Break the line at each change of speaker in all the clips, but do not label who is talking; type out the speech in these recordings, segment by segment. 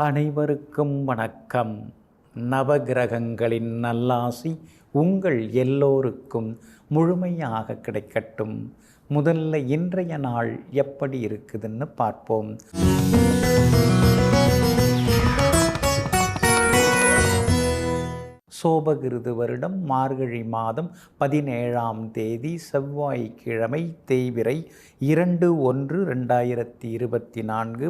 அனைவருக்கும் வணக்கம். நவகிரகங்களின் நல்லாசி உங்கள் எல்லோருக்கும் முழுமையாக கிடைக்கட்டும். முதல்ல இன்றைய நாள் எப்படி இருக்குதுன்னு பார்ப்போம். சோபகிருது வருடம் மார்கழி மாதம் 17ஆம் தேதி செவ்வாய்க்கிழமை, தேய்பிறை 2/1/2024.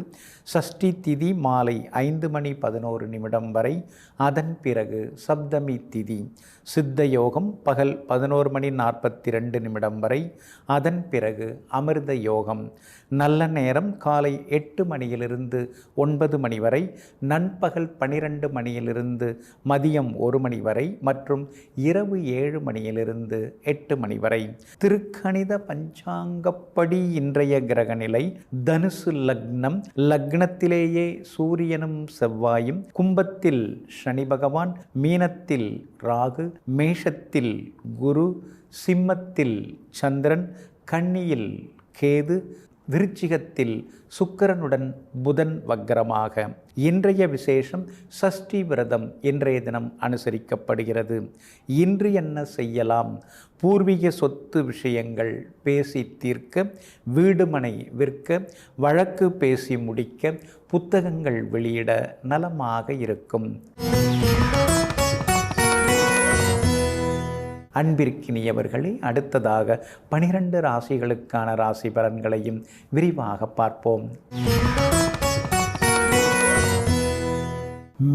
சஷ்டி திதி மாலை 5:11 வரை. அதன் பிறகு சப்தமி திதி. சித்த யோகம் பகல் 11:42 வரை. அதன் பிறகு அமிர்த யோகம். நல்ல நேரம் காலை 8 மணியிலிருந்து 9 மணி வரை, நண்பகல் 12 மணியிலிருந்து மதியம் 1 மணி வரை மற்றும் இரவு 7 மணியிலிருந்து 8 மணி வரை. திருக்கணித பஞ்சாங்கப்படி இன்றைய கிரக நிலை: தனுசு லக்னம், லக்னத்திலேயே சூரியனும் செவ்வாயும், கும்பத்தில் சனி பகவான், மீனத்தில் ராகு, மேஷத்தில் குரு, சிம்மத்தில் சந்திரன், கன்னியில் கேது, விருச்சிகத்தில் சுக்கிரனுடன் புதன் வக்ரமாக. இன்றைய விசேஷம் சஷ்டி விரதம் இன்றைய தினம் அனுசரிக்கப்படுகிறது. இன்று என்ன செய்யலாம்? பூர்வீக சொத்து விஷயங்கள் பேசி தீர்க்க, வீடுமனை விற்க, வழக்கு பேசி முடிக்க, புத்தகங்கள் வெளியிட நலமாக இருக்கும். அன்பிற்கினியவர்களே, அடுத்ததாக 12 ராசிகளுக்கான ராசி பலன்களையும் விரிவாக பார்ப்போம்.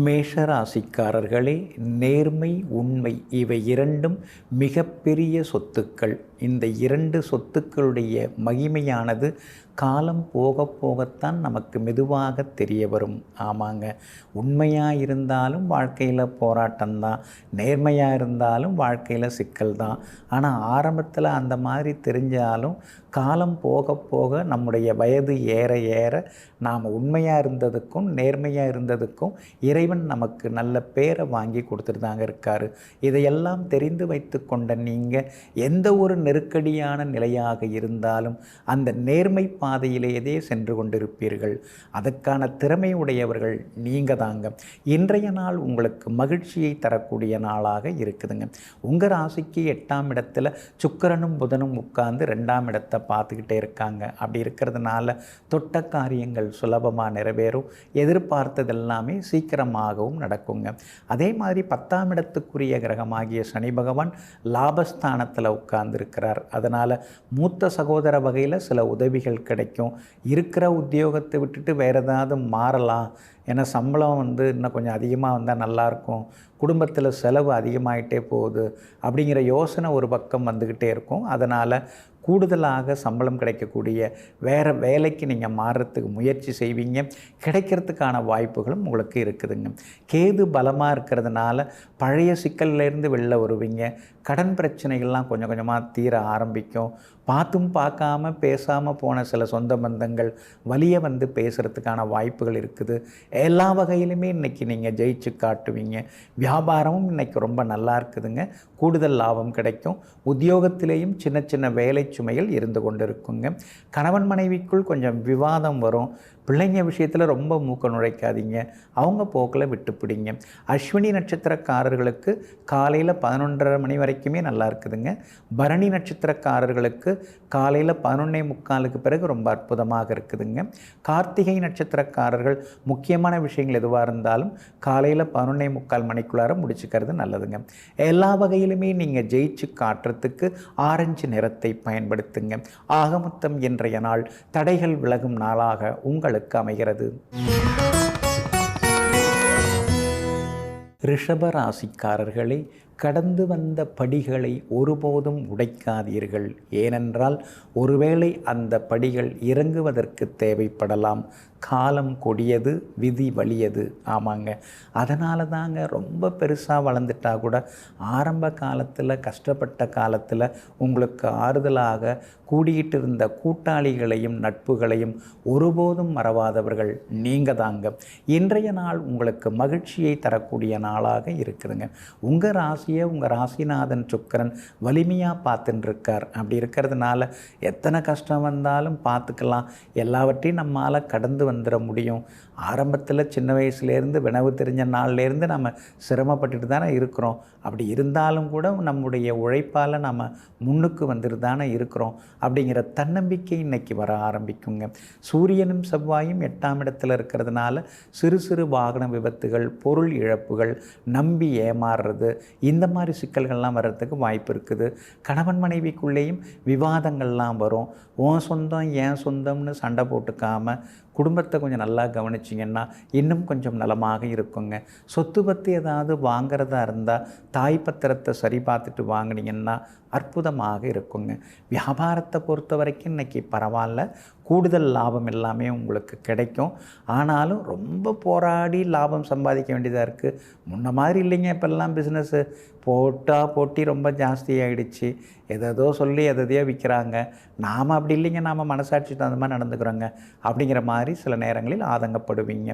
மேஷராசிக்காரர்களே, நேர்மை, உண்மை இவை இரண்டும் மிகப்பெரிய சொத்துக்கள். இந்த 2 சொத்துக்களுடைய மகிமையானது காலம் போக போகத்தான் நமக்கு மெதுவாக தெரிய வரும். ஆமாங்க, உண்மையாக இருந்தாலும் வாழ்க்கையில் போராட்டம்தான், நேர்மையாக இருந்தாலும் வாழ்க்கையில் சிக்கல் தான். ஆனால் ஆரம்பத்தில் அந்த மாதிரி தெரிஞ்சாலும் காலம் போக போக நம்முடைய வயது ஏற ஏற நாம் உண்மையாக இருந்ததுக்கும் நேர்மையாக இருந்ததுக்கும் இறைவன் நமக்கு நல்ல பேரை வாங்கி கொடுத்துட்டு தாங்க இருக்கார். இதையெல்லாம் தெரிந்து வைத்து கொண்ட நீங்கள் எந்த ஒரு நெருக்கடியான நிலையாக இருந்தாலும் அந்த நேர்மை பாதையிலேயே சென்று கொண்டிருப்பீர்கள். அதற்கான திறமை உடையவர்கள் நீங்கள் தாங்க. இன்றைய நாள் உங்களுக்கு மகிழ்ச்சியை தரக்கூடிய நாளாக இருக்குதுங்க. உங்கள் ராசிக்கு 8ஆம் இடத்துல சுக்கிரனும் புதனும் உட்கார்ந்து 2ஆம் இடத்தை பார்த்துக்கிட்டே இருக்காங்க. அப்படி இருக்கிறதுனால தொட்ட காரியங்கள் சுலபமாக நிறைவேறும். எதிர்பார்த்தது எல்லாமே சீக்கிரமாகவும் நடக்குங்க. அதே மாதிரி 10ஆம் இடத்துக்குரிய கிரகமாகிய சனி பகவான் லாபஸ்தானத்தில் உட்கார்ந்துருக்கிறார். அதனால் மூத்த சகோதர வகையில் சில உதவிகள் கிடைக்கும். இருக்கிற உத்தியோகத்தை விட்டுட்டு வேறு ஏதாவது மாறலாம், ஏன்னா சம்பளம் இன்னும் கொஞ்சம் அதிகமாக வந்தால் நல்லாயிருக்கும், குடும்பத்தில் செலவு அதிகமாகிட்டே போகுது அப்படிங்கிற யோசனை ஒரு பக்கம் வந்துக்கிட்டே இருக்கும். அதனால் கூடுதலாக சம்பளம் கிடைக்கக்கூடிய வேறு வேலைக்கு நீங்கள் மாறுறதுக்கு முயற்சி செய்வீங்க. கிடைக்கிறதுக்கான வாய்ப்புகளும் உங்களுக்கு இருக்குதுங்க. கேது பலமாக இருக்கிறதுனால பழைய சிக்கல்லேருந்து வெளில வருவீங்க. கடன் பிரச்சனைகள்லாம் கொஞ்சம் கொஞ்சமாக தீர ஆரம்பிக்கும். பார்த்தும் பார்க்காம பேசாமல் போன சில சொந்த பந்தங்கள் வலிய பேசுகிறதுக்கான வாய்ப்புகள் இருக்குது. எல்லா வகையிலுமே இன்றைக்கி நீங்கள் ஜெயிச்சு காட்டுவீங்க. வியாபாரமும் இன்றைக்கி ரொம்ப நல்லா இருக்குதுங்க. கூடுதல் லாபம் கிடைக்கும். உத்தியோகத்திலேயும் சின்ன சின்ன வேலை சுமைகள் இருந்து கொண்டு இருக்குங்க. கணவன் மனைவிக்குள் கொஞ்சம் விவாதம் வரும். பிள்ளைங்க விஷயத்தில் ரொம்ப மூக்க நுழைக்காதீங்க, அவங்க போக்கில் விட்டுப்பிடிங்க. அஸ்வினி நட்சத்திரக்காரர்களுக்கு காலையில் 11:30 மணி வரைக்குமே நல்லா இருக்குதுங்க. பரணி நட்சத்திரக்காரர்களுக்கு காலையில் 11:45 பிறகு ரொம்ப அற்புதமாக இருக்குதுங்க. கார்த்திகை நட்சத்திரக்காரர்கள் முக்கியமான விஷயங்கள் எதுவாக இருந்தாலும் காலையில் 11:45 மணிக்குள்ளார முடிச்சுக்கிறது நல்லதுங்க. எல்லா வகையிலுமே நீங்கள் ஜெயிச்சு காட்டுறதுக்கு ஆரஞ்சு நிறத்தை பயன்படுத்துங்க. ஆகமொத்தம் இன்றைய நாள் தடைகள் விலகும் நாளாக உங்களுக்கு அமைகிறது. ரிஷப ராசிக்காரர்களே, கடந்து வந்த படிகளை ஒருபோதும் உடைக்காதீர்கள். ஏனென்றால் ஒருவேளை அந்த படிகள் இறங்குவதற்கு தேவைப்படலாம். காலம் கொடியது, விதி வலியது. ஆமாங்க, அதனால தாங்க ரொம்ப பெருசாக வளர்ந்துட்டா கூட ஆரம்ப காலத்தில் கஷ்டப்பட்ட காலத்தில் உங்களுக்கு ஆறுதலாக கூடிக்கிட்டு இருந்த கூட்டாளிகளையும் நட்புகளையும் ஒருபோதும் மறவாதவர்கள் நீங்கள் தாங்க. இன்றைய நாள் உங்களுக்கு மகிழ்ச்சியை தரக்கூடிய நாளாக இருக்குதுங்க. உங்கள் ராசியை உங்கள் ராசிநாதன் சுக்கிரன் வலிமையாக பார்த்துட்டு இருக்கார். அப்படி இருக்கிறதுனால எத்தனை கஷ்டம் வந்தாலும் பார்த்துக்கலாம், எல்லாவற்றையும் நம்மால் கடந்து வந்துட முடியும். ஆரம்பத்தில் சின்ன வயசுலேருந்து வினவு தெரிஞ்ச நாள்லேருந்து நம்ம சிரமப்பட்டுட்டு தானே இருக்கிறோம். அப்படி இருந்தாலும் கூட நம்முடைய உழைப்பால் நம்ம முன்னுக்கு வந்துட்டு தானே இருக்கிறோம் அப்படிங்கிற தன்னம்பிக்கை இன்றைக்கி வர ஆரம்பிக்குங்க. சூரியனும் செவ்வாயும் 8ஆம் இடத்துல இருக்கிறதுனால சிறு சிறு வாகன விபத்துகள், பொருள் இழப்புகள், நம்பி ஏமாறுறது, இந்த மாதிரி சிக்கல்கள்லாம் வர்றதுக்கு வாய்ப்பு இருக்குது. கணவன் மனைவிக்குள்ளேயும் விவாதங்கள்லாம் வரும். உன் சொந்தம் ஏன் சொந்தம்னு சண்டை போட்டுக்காமல் குடும்பத்தை கொஞ்சம் நல்லா கவனிச்சிங்கன்னா இன்னும் கொஞ்சம் நலமாக இருக்குங்க. சொத்து பற்றி ஏதாவது வாங்கிறதா இருந்தால் தாய் பத்திரத்தை சரி பார்த்துட்டு வாங்கினீங்கன்னா அற்புதமாக இருக்குங்க. வியாபாரத்தை பொறுத்த வரைக்கும் இன்றைக்கி பரவாயில்ல, கூடுதல் லாபம் எல்லாமே உங்களுக்கு கிடைக்கும். ஆனாலும் ரொம்ப போராடி லாபம் சம்பாதிக்க வேண்டியதாக இருக்குது. முன்ன மாதிரி இல்லைங்க. இப்போல்லாம் பிஸ்னஸ்ஸு போட்டி ரொம்ப ஜாஸ்தியாகிடுச்சு. எதோ சொல்லி எதையோ விற்கிறாங்க. நாம் அப்படி இல்லைங்க, நாம் மனசாட்சி தகுந்த மாதிரி நடந்துக்கிறோங்க அப்படிங்கிற மாதிரி சில நேரங்களில் ஆதங்கப்படுவீங்க.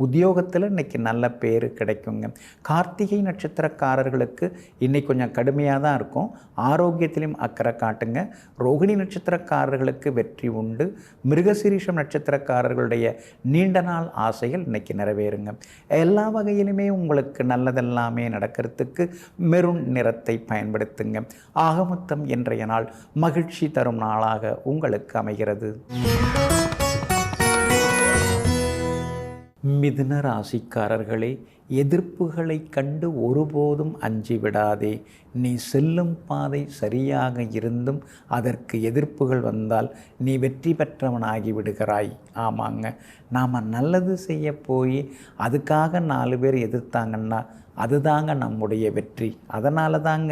உத்தியோகத்தில் இன்றைக்கி நல்ல பேர் கிடைக்குங்க. கார்த்திகை நட்சத்திரக்காரர்களுக்கு இன்றைக்கி கொஞ்சம் கடுமையாக தான் இருக்கும். ஆரோக்கியத்திலையும் அக்கறை காட்டுங்க. ரோகிணி நட்சத்திரக்காரர்களுக்கு வெற்றி உண்டு. மிருகசீரிஷம் நட்சத்திரக்காரர்களுடைய நீண்ட நாள் ஆசைகள் இன்றைக்கி நிறைவேறுங்க. எல்லா வகையிலுமே உங்களுக்கு நல்லதெல்லாமே நடக்கிறதுக்கு மெரூன் நிறத்தை பயன்படுத்துங்க. ஆகமொத்தம் இன்றைய நாள் மகிழ்ச்சி தரும் நாளாக உங்களுக்கு அமைகிறது. மிதுன ராசிக்காரர்களே, எதிர்ப்புகளை கண்டு ஒருபோதும் அஞ்சி விடாதே. நீ செல்லும் பாதை சரியாக இருந்தும் அதற்கு எதிர்ப்புகள் வந்தால் நீ வெற்றி பெற்றவனாகி விடுகிறாய். ஆமாங்க, நாம் நல்லது செய்ய போய் அதுக்காக 4 பேர் எதிர்த்தாங்கன்னா அதுதாங்க நம்முடைய வெற்றி. அதனால தாங்க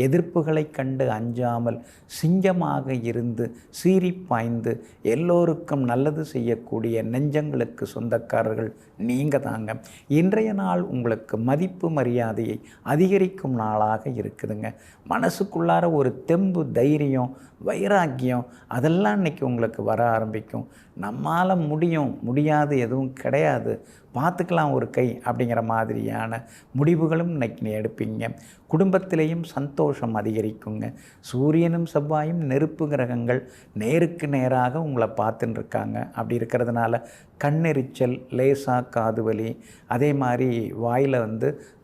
எதிர்ப்புகளை கண்டு அஞ்சாமல் சிங்கமாக இருந்து சீறி பாய்ந்து எல்லோருக்கும் நல்லது செய்யக்கூடிய நெஞ்சங்களுக்கு சொந்தக்காரர்கள் நீங்கள் தாங்க. இன்றைய நாள் உங்களுக்கு மதிப்பு மரியாதையை அதிகரிக்கும் நாளாக இருக்குதுங்க. மனசுக்குள்ளார ஒரு தெம்பு, தைரியம், வைராக்கியம் அதெல்லாம் இன்றைக்கி உங்களுக்கு வர ஆரம்பிக்கும். நம்மால் முடியும், முடியாது எதுவும் கிடையாது, பார்த்துக்கலாம் ஒரு கை அப்படிங்கிற மாதிரியான முடிவுகளும் இன்றைக்கி எடுப்பீங்க. குடும்பத்திலேயும் சந்தோஷம் அதிகரிக்குங்க. சூரியனும் செவ்வாயும் நெருப்பு கிரகங்கள் நேருக்கு நேராக உங்களை பார்த்துன்னு இருக்காங்க. அப்படி இருக்கிறதுனால கண்ணெரிச்சல், லேசாக காது வலி, அதே மாதிரி வாயில்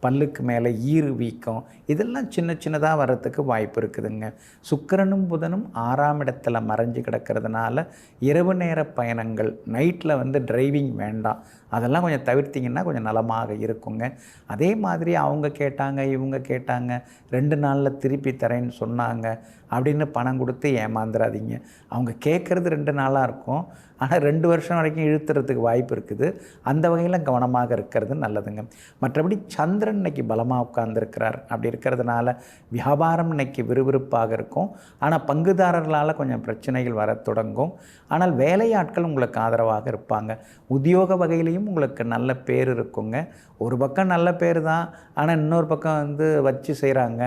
பல்லுக்கு மேலே ஈறு வீக்கம், இதெல்லாம் சின்ன சின்னதாக வர்றதுக்கு வாய்ப்பு இருக்குதுங்க. சுக்கிரனும் புதனும் 6ஆம் இடத்துல மறைஞ்சு கிடக்கிறதுனால இரவு நேர பயணங்கள், நைட்டில் டிரைவிங் வேண்டாம், அதெல்லாம் கொஞ்சம் தவிர்த்திங்கன்னா கொஞ்சம் நலமாக இருக்குங்க. அதே மாதிரி அவங்க கேட்டாங்க, இவங்க கேட்டாங்க, 2 நாளில் திருப்பி தரேன்னு சொன்னாங்க அப்படின்னு பணம் கொடுத்து ஏமாந்துடாதீங்க. அவங்க கேட்குறது 2 நாளாக இருக்கும், ஆனால் 2 வருஷம் வரைக்கும் இழுத்துறதுக்கு வாய்ப்பு இருக்குது. அந்த வகையில் கவனமாக இருக்கிறது நல்லதுங்க. மற்றபடி சந்திரன் இன்னைக்கு பலமாக உட்கார்ந்துருக்கிறார். அப்படி இருக்கிறதுனால வியாபாரம் இன்னைக்கு விறுவிறுப்பாக இருக்கும். ஆனால் பங்குதாரர்களால் கொஞ்சம் பிரச்சனைகள் வர தொடங்கும். ஆனால் வேலையாட்கள் உங்களுக்கு ஆதரவாக இருப்பாங்க. உத்தியோக வகையிலையும் உங்களுக்கு நல்ல பேர் இருக்குங்க. ஒரு பக்கம் நல்ல பேர் தான், ஆனால் இன்னொரு பக்கம் வச்சு செய்கிறாங்க,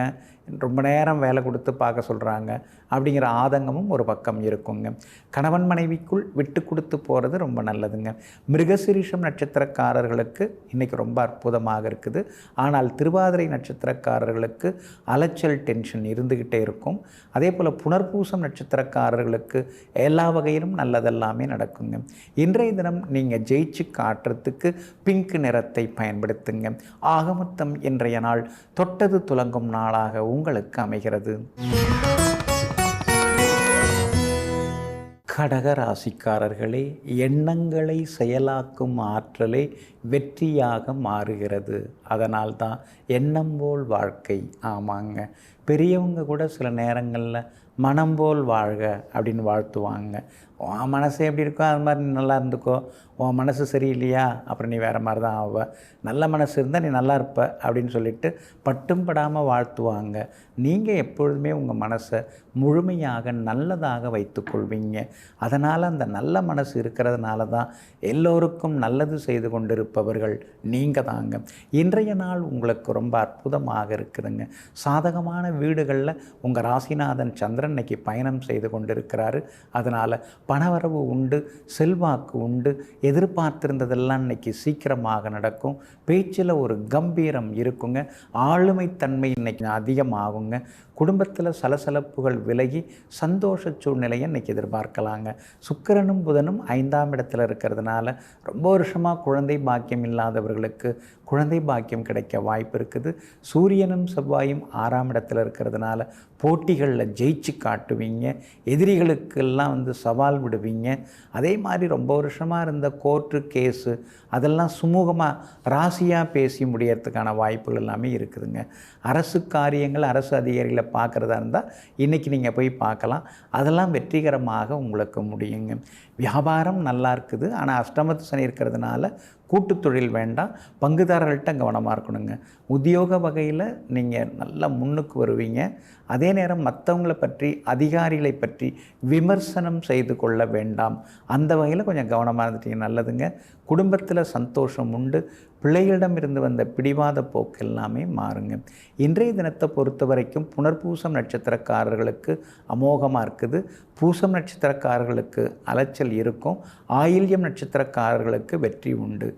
ரொம்ப நேரம் வேலை கொடுத்து பார்க்க சொல்கிறாங்க அப்படிங்கிற ஆதங்கமும் ஒரு பக்கம் இருக்குங்க. கணவன் மனைவிக்குள் விட்டு கொடுத்து போகிறது ரொம்ப நல்லதுங்க. மிருகசீரிஷம் நட்சத்திரக்காரர்களுக்கு இன்றைக்கி ரொம்ப அற்புதமாக இருக்குது. ஆனால் திருவாதிரை நட்சத்திரக்காரர்களுக்கு அலைச்சல், டென்ஷன் இருந்துக்கிட்டே இருக்கும். அதே போல் புனர்பூசம் நட்சத்திரக்காரர்களுக்கு எல்லா வகையிலும் நல்லதெல்லாமே நடக்குங்க. இன்றைய தினம் நீங்கள் ஜெயிச்சு காட்டுறதுக்கு பிங்க் நிறத்தை பயன்படுத்துங்க. ஆகமொத்தம் இன்றைய நாள் தொட்டது துலங்கும் நாளாக உங்களுக்கு அமைகிறது. கடக ராசிக்காரர்களே, எண்ணங்களை செயலாக்கும் ஆற்றலே வெற்றியாக மாறுகிறது. அதனால்தான் எண்ணம் போல் வாழ்க்கை. ஆமாங்க, பெரியவங்க கூட சில நேரங்களில் மனம் போல் வாழ்க அப்படின்னு வாழ்த்துவாங்க. உன் மனசு எப்படி இருக்கோ அது மாதிரி நீ நல்லா இருந்துக்கோ, உன் மனசு சரியில்லையா அப்புறம் நீ வேறு மாதிரி தான் ஆவ, நல்ல மனசு இருந்தால் நீ நல்லா இருப்ப அப்படின்னு சொல்லிட்டு பட்டும் படாமல் வாழ்த்துவாங்க. நீங்கள் எப்பொழுதுமே உங்கள் மனசை முழுமையாக நல்லதாக வைத்துக்கொள்வீங்க. அதனால் அந்த நல்ல மனசு இருக்கிறதுனால தான் எல்லோருக்கும் நல்லது செய்து கொண்டிருப்பவர்கள் நீங்கள் தாங்க. இன்றைய நாள் உங்களுக்கு ரொம்ப அற்புதமாக இருக்குதுங்க. சாதகமான வீடுகளில் உங்கள் ராசிநாதன் சந்திரன் இன்னைக்கு பயணம் செய்து கொண்டிருக்கிறாரு. அதனால் பணவரவு உண்டு, செல்வாக்கு உண்டு, எதிர்பார்த்திருந்ததெல்லாம் இன்றைக்கி சீக்கிரமாக நடக்கும். பேச்சில் ஒரு கம்பீரம் இருக்குங்க. ஆளுமைத்தன்மை இன்றைக்கி அதிகமாகுங்க. குடும்பத்தில் சலசலப்புகள் விலகி சந்தோஷ சூழ்நிலையை இன்றைக்கி எதிர்பார்க்கலாங்க. சுக்கிரனும் புதனும் 5ஆம் இடத்துல இருக்கிறதுனால ரொம்ப வருஷமாக குழந்தை பாக்கியம் இல்லாதவர்களுக்கு குழந்தை பாக்கியம் கிடைக்க வாய்ப்பு இருக்குது. சூரியனும் செவ்வாயும் 6ஆம் இடத்துல இருக்கிறதுனால போட்டிகளில் ஜெயிச்சு காட்டுவீங்க. எதிரிகளுக்கெல்லாம் சவால் விடுவீங்க. அதே மாதிரி ரொம்ப வருஷமாக இருந்த கோர்ட்டு கேஸு அதெல்லாம் சுமூகமாக ராசியாக பேசி முடியறதுக்கான வாய்ப்புகள் எல்லாமே இருக்குதுங்க. அரசு காரியங்கள் அரசு அதிகாரிகளை பார்க்குறதா இருந்தால் இன்றைக்கி நீங்கள் போய் பார்க்கலாம். அதெல்லாம் வெற்றிகரமாக உங்களுக்கு முடியுங்க. வியாபாரம் நல்லா இருக்குது. ஆனால் அஷ்டமத்து சனி இருக்கிறதுனால கூட்டு தொழில் வேண்டாம். பங்குதாரர்கள்ட்ட கவனமாக இருக்கணுங்க. உத்தியோக வகையில் நீங்கள் நல்லா முன்னுக்கு வருவீங்க. அதே நேரம் மற்றவங்களை பற்றி அதிகாரிகளை பற்றி விமர்சனம் செய்து கொள்ள வேண்டாம். அந்த வகையில் கொஞ்சம் கவனமாக இருந்துட்டீங்க நல்லதுங்க. குடும்பத்தில் சந்தோஷம் உண்டு. பிள்ளைகளிடம் இருந்து வந்த பிடிவாத போக்கு எல்லாமே மாறுங்க. இன்றைய தினத்தை பொறுத்த வரைக்கும் புனர்பூசம் நட்சத்திரக்காரர்களுக்கு அமோகமாக இருக்குது. பூசம் நட்சத்திரக்காரர்களுக்கு அலைச்சல் இருக்கும். ஆயில்யம் நட்சத்திரக்காரர்களுக்கு வெற்றி உண்டு.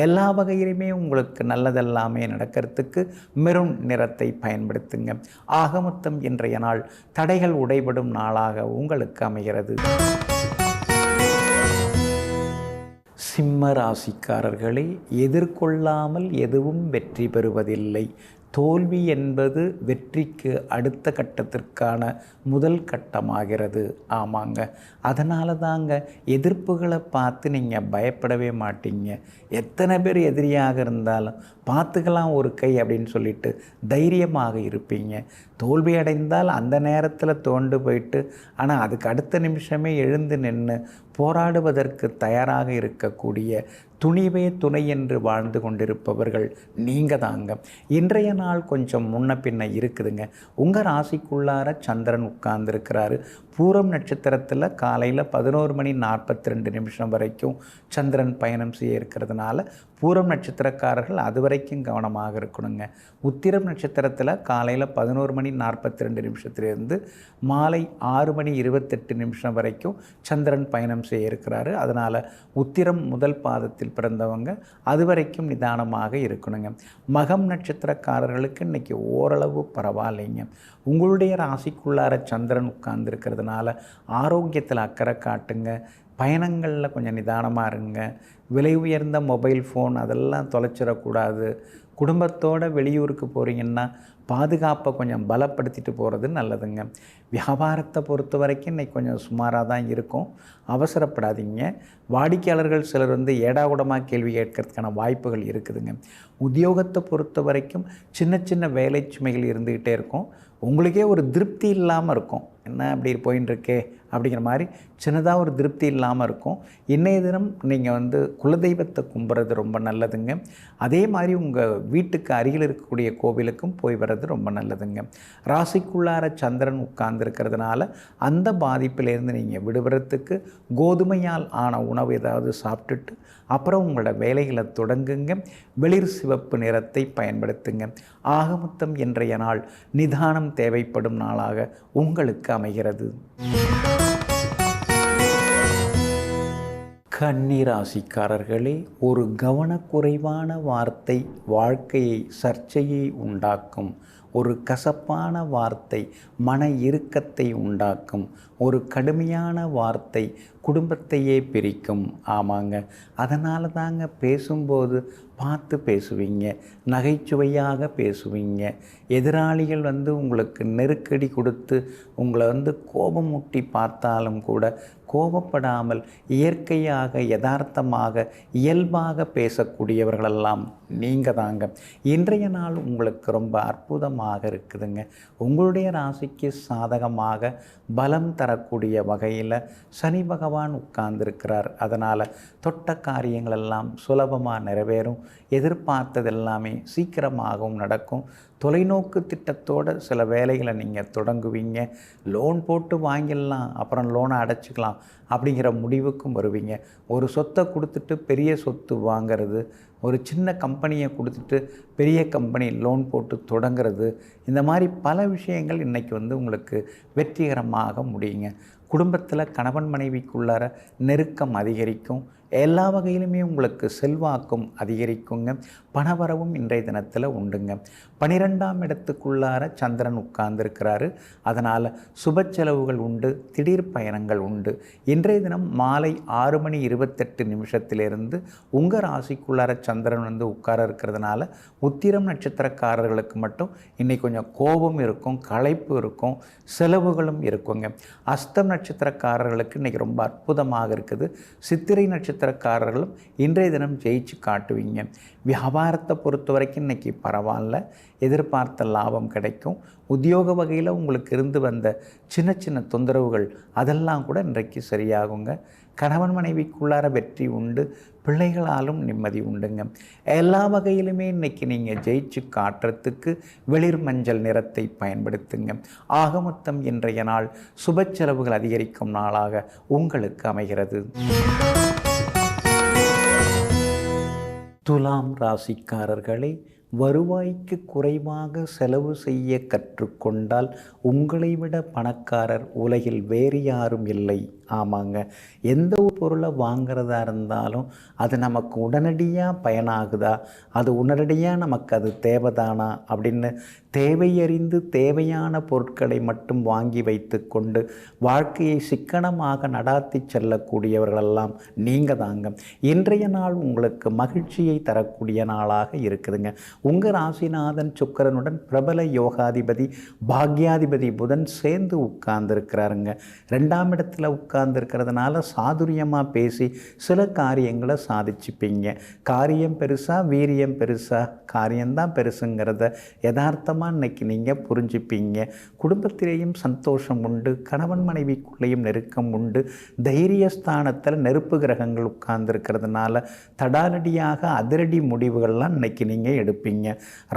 எல்லா வகையிலுமே உங்களுக்கு நல்லதெல்லாமே நடக்கிறதுக்கு மெரூன் நிறத்தை பயன்படுத்துங்க. ஆக மொத்தம் இன்றைய நாள் தடைகள் உடைபடும் நாளாக உங்களுக்கு அமைகிறது. சிம்ம ராசிக்காரர்களை எதிர்கொள்ளாமல் எதுவும் வெற்றி பெறுவதில்லை. தோல்வி என்பது வெற்றிக்கு அடுத்த கட்டத்திற்கான முதல் கட்டமாகிறது. ஆமாங்க, அதனால தாங்க எதிர்ப்புகளை பார்த்து நீங்கள் பயப்படவே மாட்டீங்க. எத்தனை பேர் எதிரியாக இருந்தாலும் பார்த்துக்கலாம் ஒரு கை அப்படின்னு சொல்லிட்டு தைரியமாக இருப்பீங்க. தோல்வி அடைந்தால் அந்த நேரத்தில் தோண்டு போயிட்டு ஆனால் அதுக்கு அடுத்த நிமிஷமே எழுந்து நின்று போராடுவதற்கு தயாராக இருக்கக்கூடிய துணிவே துணை என்று வாழ்ந்து கொண்டிருப்பவர்கள் நீங்கள் தாங்க. இன்றைய நாள் கொஞ்சம் முன்ன பின்ன இருக்குதுங்க. உங்கள் ராசிக்குள்ளார சந்திரன் உட்கார்ந்துருக்கிறாரு. பூரம் நட்சத்திரத்தில் காலையில் 11:42 வரைக்கும் சந்திரன் பயணம் செய்ய இருக்கிறதுனால பூரம் நட்சத்திரக்காரர்கள் அது வரைக்கும் கவனமாக இருக்கணுங்க. உத்திரம் நட்சத்திரத்தில் காலையில் 11:42 மாலை 6:28 வரைக்கும் சந்திரன் பயணம் செய்ய இருக்கிறாரு. அதனால் உத்திரம் முதல் பாதத்தில் பிறந்தவங்க அது வரைக்கும் நிதானமாக இருக்கணுங்க. மகம் நட்சத்திரக்காரர்களுக்கு இன்றைக்கி ஓரளவு பரவாயில்லைங்க. உங்களுடைய ராசிக்குள்ளார சந்திரன் உட்கார்ந்துருக்கிறதுனால ஆரோக்கியத்தில் அக்கறை காட்டுங்க. பயணங்களில் கொஞ்சம் நிதானமாக இருங்க. விலை உயர்ந்த மொபைல் ஃபோன் அதெல்லாம் தொலைச்சிடக்கூடாது. குடும்பத்தோடு வெளியூருக்கு போகிறீங்கன்னா பாதுகாப்பை கொஞ்சம் பலப்படுத்திட்டு போகிறது நல்லதுங்க. வியாபாரத்தை பொறுத்த வரைக்கும் இன்றைக்கி கொஞ்சம் சுமாராக தான் இருக்கும். அவசரப்படாதீங்க. வாடிக்கையாளர்கள் சிலர் ஏடாகூடமாக கேள்வி கேட்கறதுக்கான வாய்ப்புகள் இருக்குதுங்க. உத்தியோகத்தை பொறுத்த வரைக்கும் சின்ன சின்ன வேலை சுமைகள் இருந்துக்கிட்டே இருக்கும். உங்களுக்கே ஒரு திருப்தி இல்லாமல் இருக்கும். என்ன அப்படி போயின்னு இருக்கே அப்படிங்கிற மாதிரி சின்னதாக ஒரு திருப்தி இல்லாமல் இருக்கும். இன்றைய தினம் நீங்கள் குலதெய்வத்தை கும்பிட்றது ரொம்ப நல்லதுங்க. அதே மாதிரி உங்கள் வீட்டுக்கு அருகில் இருக்கக்கூடிய கோவிலுக்கும் போய் வர்றது ரொம்ப நல்லதுங்க. ராசிக்குள்ளார சந்திரன் உட்கார்ந்துருக்கிறதுனால அந்த பாதிப்பிலேருந்து நீங்கள் விடுபடுறதுக்கு கோதுமையால் ஆன உணவு ஏதாவது சாப்பிட்டுட்டு அப்புறம் உங்களோட வேலைகளை தொடங்குங்க. வெளிர் சிவப்பு நிறத்தை பயன்படுத்துங்க. ஆக மொத்தம் இன்றைய நாள் நிதானம் தேவைப்படும் நாளாக உங்களுக்கு அமைகிறது. கன்னி ராசிக்காரர்களே, ஒரு கவனக்குறைவான வார்த்தை வாழ்க்கையை சர்ச்சையை உண்டாக்கும். ஒரு கசப்பான வார்த்தை மன இறுக்கத்தை உண்டாக்கும். ஒரு கடுமையான வார்த்தை குடும்பத்தையே பிரிக்கும். ஆமாங்க, அதனால தாங்க பேசும்போது பார்த்து பேசுவீங்க, நகைச்சுவையாக பேசுவீங்க. எதிராளிகள் உங்களுக்கு நெருக்கடி கொடுத்து உங்களை கோபம் முட்டி பார்த்தாலும் கூட கோபப்படாமல் இயற்கையாக யதார்த்தமாக இயல்பாக பேசக்கூடியவர்களெல்லாம் நீங்கள் தாங்க. இன்றைய நாள் உங்களுக்கு ரொம்ப அற்புதமாக இருக்குதுங்க. உங்களுடைய ராசிக்கு சாதகமாக பலம் தரக்கூடிய வகையில் சனி பகவான் உட்கார்ந்துருக்கிறார். அதனால் தொட்ட காரியங்கள் எல்லாம் சுலபமாக நிறைவேறும். எதிர்பார்த்தது எல்லாமே சீக்கிரமாகவும் நடக்கும். தொலைநோக்கு திட்டத்தோடு சில வேலைகளை நீங்கள் தொடங்குவீங்க. லோன் போட்டு வாங்கிடலாம், அப்புறம் லோனை அடைச்சிக்கலாம் அப்படிங்கிற முடிவுக்கும் வருவீங்க. ஒரு சொத்தை கொடுத்துட்டு பெரிய சொத்து வாங்கிறது ஒரு சின்ன கம்பெனியை கொடுத்துட்டு பெரிய கம்பெனி லோன் போட்டு தொடங்கிறது, இந்த மாதிரி பல விஷயங்கள் இன்றைக்கி வந்து உங்களுக்கு வெற்றிகரமாக முடியுங்க. குடும்பத்தில் கணவன் மனைவிக்குள்ளார நெருக்கம் அதிகரிக்கும். எல்லா வகையிலுமே உங்களுக்கு செல்வாக்கும் அதிகரிக்குங்க. பணவரவும் இன்றைய தினத்தில் உண்டுங்க. 12ஆம் இடத்துக்குள்ளார சந்திரன் உட்கார்ந்துருக்கிறாரு. அதனால் சுப செலவுகள் உண்டு, திடீர் பயணங்கள் உண்டு. இன்றைய தினம் மாலை 6:28 உங்கள் ராசிக்குள்ளார சந்திரன் வந்து உட்கார இருக்கிறதுனால உத்திரம் நட்சத்திரக்காரர்களுக்கு மட்டும் இன்றைக்கி கொஞ்சம் கோபம் இருக்கும், களைப்பு இருக்கும், செலவுகளும் இருக்குங்க. அஸ்தம் நட்சத்திரக்காரர்களுக்கு இன்றைக்கி ரொம்ப அற்புதமாக இருக்குது. சித்திரை நட்சத்திரக்காரர்களும் இன்றைய தினம் ஜெயிச்சு காட்டுவீங்க. வியாபாரத்தை பொறுத்த வரைக்கும் இன்றைக்கி பரவாயில்ல, எதிர்பார்த்த லாபம் கிடைக்கும். உத்தியோக வகையில் உங்களுக்கு இருந்து வந்த சின்ன சின்ன தொந்தரவுகள் அதெல்லாம் கூட இன்றைக்கு சரியாகுங்க. கணவன் மனைவிக்குள்ளார வெற்றி உண்டு, பிள்ளைகளாலும் நிம்மதி உண்டுங்க. எல்லா வகையிலுமே இன்றைக்கி நீங்கள் ஜெயிச்சு காட்டுறதுக்கு வெளிர் மஞ்சள் நிறத்தை பயன்படுத்துங்க. ஆக மொத்தம் இன்றைய நாள் சுப செலவுகள் அதிகரிக்கும் நாளாக உங்களுக்கு அமைகிறது. துலாம் ராசிக்காரர்களே, வருவாய்க்கு குறைவாக செலவு செய்ய கற்றுக்கொண்டால் உங்களை விட பணக்காரர் உலகில் வேறு யாரும் இல்லை. ஆமாங்க, எந்த ஒரு பொருளை வாங்கிறதா இருந்தாலும் அது நமக்கு உடனடியாக பயனாகுதா, அது உடனடியாக நமக்கு அது தேவைதானா அப்படின்னு தேவையறிந்து தேவையான பொருட்களை மட்டும் வாங்கி வைத்து கொண்டு வாழ்க்கையை சிக்கனமாக நடாத்தி செல்லக்கூடியவர்களெல்லாம் நீங்கள் தாங்க. இன்றைய நாள் உங்களுக்கு மகிழ்ச்சியை தரக்கூடிய நாளாக இருக்குதுங்க. உங்கள் ராசிநாதன் சுக்கிரனுடன் பிரபல யோகாதிபதி பாக்யாதிபதி புதன் சேர்ந்து உட்கார்ந்துருக்கிறாருங்க. 2ஆம் இடத்துல உட்கார்ந்துருக்கிறதுனால சாதுரியமாக பேசி சில காரியங்களை சாதிச்சுப்பீங்க. காரியம் பெருசா வீரியம் பெருசா, காரியம்தான் பெருசுங்கிறத யதார்த்தமாக இன்னைக்கு நீங்கள் புரிஞ்சுப்பீங்க. குடும்பத்திலேயும் சந்தோஷம் உண்டு, கணவன் மனைவிக்குள்ளேயும் நெருக்கம் உண்டு. தைரியஸ்தானத்தில் நெருப்பு கிரகங்கள் உட்கார்ந்துருக்கிறதுனால தடாலடியாக அதிரடி முடிவுகள்லாம் இன்னைக்கு நீங்கள் எடுப்பீங்க.